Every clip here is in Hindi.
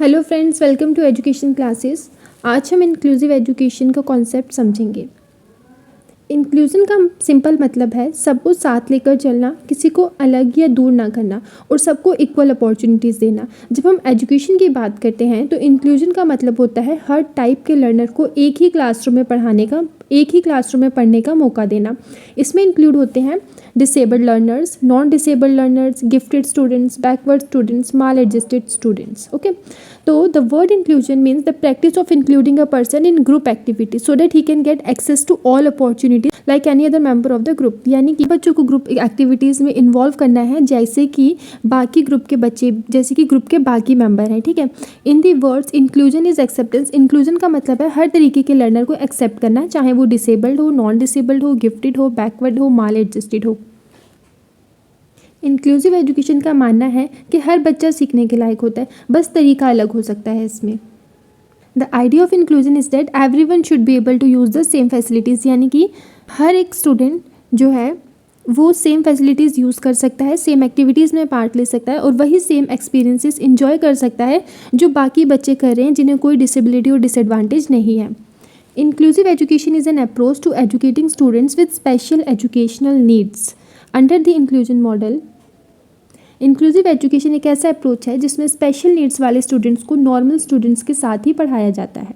Hello friends, welcome to education classes. आज हम इंक्लूसिव एजुकेशन का कॉन्सेप्ट समझेंगे। इंक्लूजन का सिंपल मतलब है सबको साथ लेकर चलना, किसी को अलग या दूर ना करना और सबको इक्वल अपॉर्चुनिटीज़ देना। जब हम एजुकेशन की बात करते हैं तो इंक्लूजन का मतलब होता है हर टाइप के लर्नर को एक ही क्लासरूम में पढ़ने का मौका देना। इसमें इंक्लूड होते हैं disabled learners, non disabled learners, gifted students, backward students, maladjusted students. Okay, तो the word inclusion means the practice of including a person in group activity so that he can get access to all opportunities like any other member of the group. यानी कि बच्चों को ग्रुप एक्टिविटीज़ में इन्वॉल्व करना है जैसे कि बाकी ग्रुप के बच्चे, जैसे कि ग्रुप के बाकी मेंबर हैं। ठीक है, in the words inclusion is acceptance. Inclusion का मतलब है हर तरीके के लर्नर को एक्सेप्ट करना, चाहे वो डिसेबल्ड हो, नॉन डिसेबल्ड हो, गिफ्टेड हो, बैकवर्ड हो, माल एडजस्टेड हो। इंक्लूसिव एजुकेशन का मानना है कि हर बच्चा सीखने के लायक होता है, बस तरीका अलग हो सकता है इसमें। The idea of inclusion is that everyone should be able to use the same facilities. यानी कि हर एक स्टूडेंट जो है वो सेम फैसिलिटीज़ यूज़ कर सकता है, सेम एक्टिविटीज़ में पार्ट ले सकता है और वही सेम एक्सपीरियंसेस इन्जॉय कर सकता है जो बाकी बच्चे कर रहे हैं जिन्हें कोई डिसेबिलिटी और डिसएडवांटेज नहीं है। Inclusive education is an approach to educating students with special educational needs under the inclusion model. Inclusive education एक ऐसा अप्रोच है जिसमें स्पेशल नीड्स वाले स्टूडेंट्स को नॉर्मल स्टूडेंट्स के साथ ही पढ़ाया जाता है।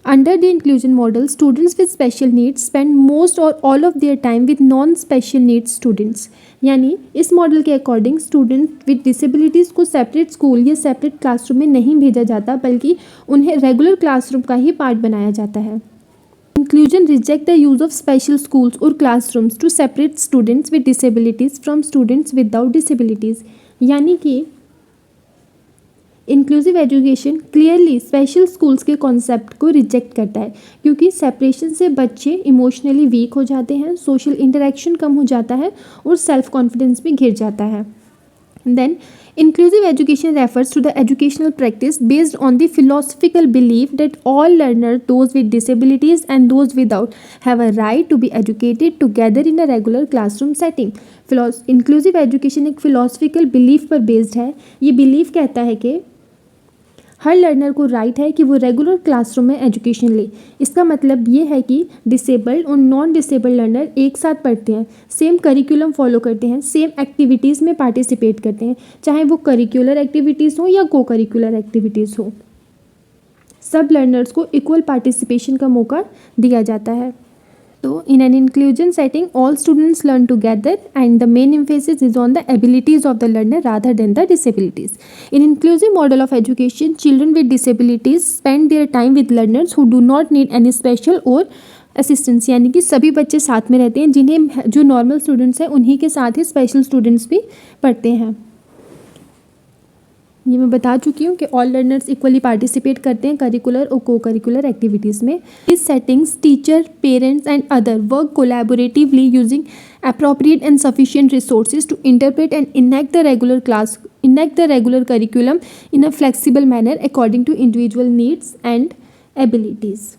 Under the inclusion model, students with special needs spend most और all of their time with non special needs students. यानी इस मॉडल के अकॉर्डिंग स्टूडेंट विद डिसेबिलिटीज़ को सेपरेट स्कूल या सेपरेट क्लासरूम में नहीं भेजा जाता, बल्कि उन्हें रेगुलर क्लासरूम का ही पार्ट बनाया जाता है। Inclusion reject the use of special schools or classrooms to separate students with disabilities from students without disabilities। यानी कि inclusive education clearly special schools के कॉन्सेप्ट को रिजेक्ट करता है, क्योंकि सेपरेशन से बच्चे इमोशनली वीक हो जाते हैं, सोशल इंटरेक्शन कम हो जाता है और सेल्फ कॉन्फिडेंस भी गिर जाता है। Then, inclusive education refers to the educational practice based on the philosophical belief that all learners, those with disabilities and those without, have a right to be educated together in a regular classroom setting। Inclusive education एक philosophical belief पर based है। ये belief कहता है कि हर लर्नर को राइट है कि वो रेगुलर क्लासरूम में एजुकेशन ले। इसका मतलब ये है कि डिसेबल्ड और नॉन डिसेबल्ड लर्नर एक साथ पढ़ते हैं, सेम करिकुलम फॉलो करते हैं, सेम एक्टिविटीज़ में पार्टिसिपेट करते हैं, चाहे वो करिकुलर एक्टिविटीज़ हो या को करिकुलर एक्टिविटीज़ हो। सब लर्नर्स को इक्वल पार्टिसिपेशन का मौका दिया जाता है। तो in an inclusion setting, all students learn together and the main emphasis is on the abilities of the learner rather than the disabilities. In inclusive model of education, children with disabilities spend their time with learners who do not need any special or assistance। यानी कि सभी बच्चे साथ में रहते हैं, जिन्हें जो नॉर्मल स्टूडेंट्स हैं उन्हीं के साथ ही स्पेशल स्टूडेंट्स भी पढ़ते हैं। ये मैं बता चुकी हूँ कि ऑल लर्नर्स इक्वली पार्टिसिपेट करते हैं करिकुलर और को करिकुलर एक्टिविटीज़ में। इस settings teacher, parents and other work collaboratively using appropriate and sufficient resources to interpret and enact the regular curriculum in a flexible manner according to individual needs and abilities।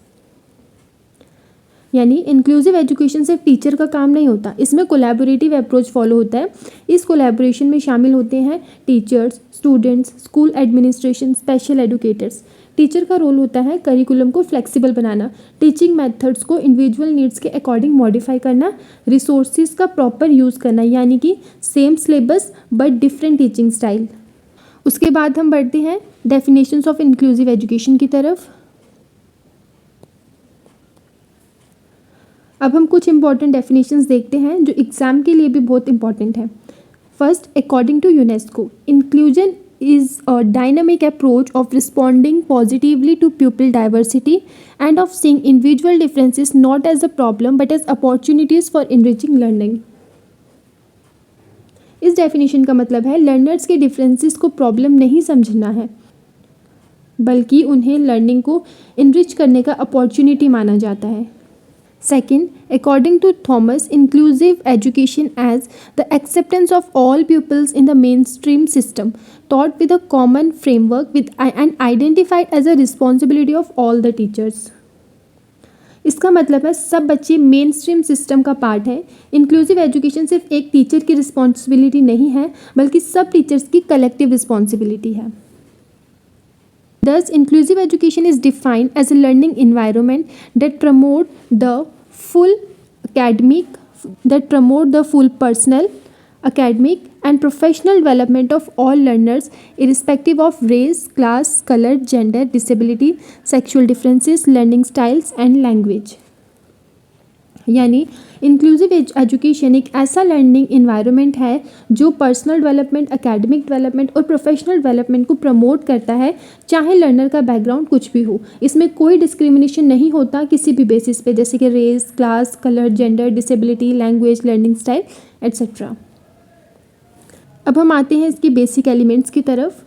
यानी इंक्लूसिव एजुकेशन सिर्फ टीचर का काम नहीं होता, इसमें कोलैबोरेटिव अप्रोच फॉलो होता है। इस कोलैबोरेशन में शामिल होते हैं teachers, students, school administration, special educators. Teacher का रोल होता है करिकुलम को फ्लेक्सिबल बनाना, टीचिंग मेथड्स को इंडिविजुअल नीड्स के अकॉर्डिंग मॉडिफाई करना, रिसोर्सेज का प्रॉपर यूज़ करना, यानी कि same syllabus but different teaching style. उसके बाद हम बढ़ते हैं डेफिनेशंस ऑफ इंक्लूसिव एजुकेशन की तरफ। अब हम कुछ इंपॉर्टेंट डेफिनेशंस देखते हैं जो एग्ज़ाम के लिए भी बहुत इंपॉर्टेंट है। First, according to UNESCO, inclusion is a dynamic approach of responding positively to pupil diversity and of seeing individual differences not as a problem but as opportunities for enriching learning। इस डेफिनेशन का मतलब है लर्नर्स के डिफरेंसेस को प्रॉब्लम नहीं समझना है, बल्कि उन्हें लर्निंग को इनरिच करने का अपॉर्चुनिटी माना जाता है। Second, according to Thomas, inclusive education as the acceptance of all pupils in the mainstream system, taught with a common framework and identified as a responsibility of all the teachers। इसका मतलब है सब बच्चे मेन स्ट्रीम सिस्टम का पार्ट है। इंक्लूसिव एजुकेशन सिर्फ एक टीचर की रिस्पॉन्सिबिलिटी नहीं है, बल्कि सब टीचर्स की कलेक्टिव रिस्पॉन्सिबिलिटी है। Thus, inclusive education is defined as a learning environment that promote the full academic, personal, academic, and professional development of all learners, irrespective of race, class, color, gender, disability, sexual differences, learning styles, and language. यानी इंक्लूसिव एजुकेशन एक ऐसा लर्निंग इन्वायरमेंट है जो पर्सनल डेवलपमेंट, एकेडमिक डेवलपमेंट और प्रोफेशनल डेवलपमेंट को प्रमोट करता है, चाहे लर्नर का बैकग्राउंड कुछ भी हो। इसमें कोई डिस्क्रिमिनेशन नहीं होता किसी भी बेसिस पे, जैसे कि race, class, colour, gender, disability, language, learning style etcetera. अब हम आते हैं इसके बेसिक एलिमेंट्स की तरफ।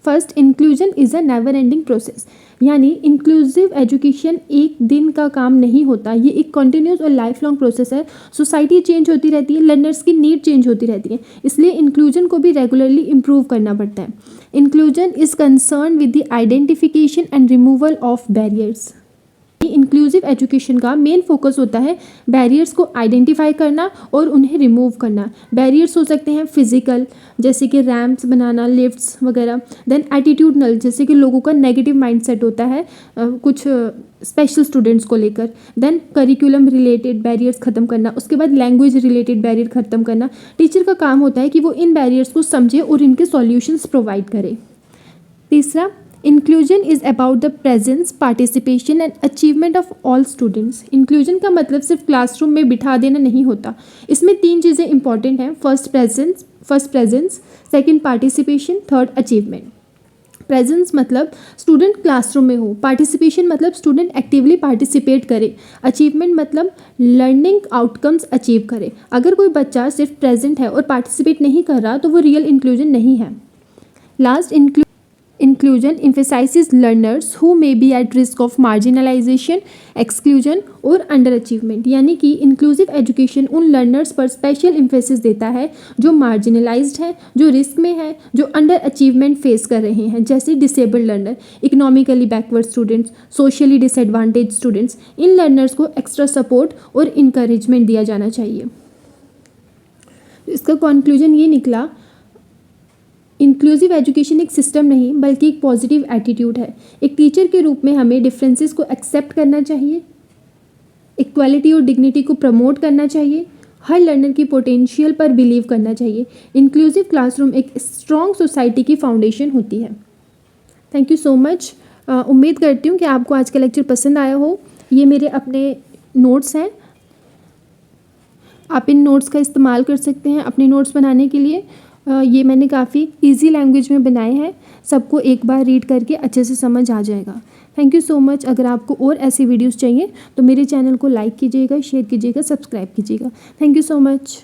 First, inclusion is a never ending process, यानी इंक्लूसिव एजुकेशन एक दिन का काम नहीं होता, ये एक कंटिन्यूस और लाइफ लॉन्ग प्रोसेस है। सोसाइटी चेंज होती रहती है, लर्नर्स की नीड चेंज होती रहती है, इसलिए इंक्लूजन को भी रेगुलरली इम्प्रूव करना पड़ता है। Inclusion is concern with the identification and removal of barriers. Inclusive education का मेन फोकस होता है बैरियर्स को आइडेंटिफाई करना और उन्हें रिमूव करना। बैरियर्स हो सकते हैं फिजिकल, जैसे कि रैम्प्स बनाना, लिफ्ट्स वगैरह। देन एटीट्यूडनल, जैसे कि लोगों का नेगेटिव माइंडसेट होता है कुछ स्पेशल स्टूडेंट्स को लेकर। देन करिकुलम रिलेटेड बैरियर्स ख़त्म करना। उसके बाद लैंग्वेज रिलेटेड बैरियर ख़त्म करना। टीचर का काम होता है कि वो इन बैरियर्स को समझे और इनके सॉल्यूशंस प्रोवाइड करे। तीसरा, inclusion is about the presence, participation and achievement of all students. Inclusion का मतलब सिर्फ क्लासरूम में बिठा देना नहीं होता, इसमें 3 चीज़ें इंपॉर्टेंट हैं। First presence, second participation, third achievement. Presence मतलब स्टूडेंट क्लासरूम में हो, पार्टिसिपेशन मतलब स्टूडेंट एक्टिवली पार्टिसिपेट करे, अचीवमेंट मतलब लर्निंग आउटकम्स अचीव करे। अगर कोई बच्चा सिर्फ प्रेजेंट है और पार्टिसिपेट नहीं कर रहा तो वो रियल इंक्लूजन नहीं है। Last, inclusion emphasizes learners who may be at risk of marginalization, exclusion और underachievement, यानी कि इंक्लूसिव एजुकेशन उन लर्नर्स पर स्पेशल एम्फेसिस देता है जो मार्जिनलाइज्ड हैं, जो रिस्क में हैं, जो अंडर अचीवमेंट फेस कर रहे हैं, जैसे disabled learner, economically backward students, socially disadvantage students. इन लर्नर्स को एक्स्ट्रा सपोर्ट और इंकरेजमेंट दिया जाना चाहिए। इसका कंक्लूजन ये निकला, इंक्लूसिव एजुकेशन एक सिस्टम नहीं बल्कि एक पॉजिटिव एटीट्यूड है। एक टीचर के रूप में हमें डिफरेंसेस को एक्सेप्ट करना चाहिए, इक्वालिटी और डिग्निटी को प्रमोट करना चाहिए, हर लर्नर की पोटेंशियल पर बिलीव करना चाहिए। इंक्लूसिव क्लासरूम एक स्ट्रॉन्ग सोसाइटी की फाउंडेशन होती है। Thank you so much. उम्मीद करती हूँ कि आपको आज का लेक्चर पसंद आया हो। ये मेरे अपने नोट्स हैं, आप इन नोट्स का इस्तेमाल कर सकते हैं अपने नोट्स बनाने के लिए। ये मैंने काफ़ी इजी लैंग्वेज में बनाए हैं, सबको एक बार रीड करके अच्छे से समझ आ जाएगा। Thank you so much. अगर आपको और ऐसी वीडियोस चाहिए तो मेरे चैनल को लाइक कीजिएगा, शेयर कीजिएगा, सब्सक्राइब कीजिएगा। Thank you so much.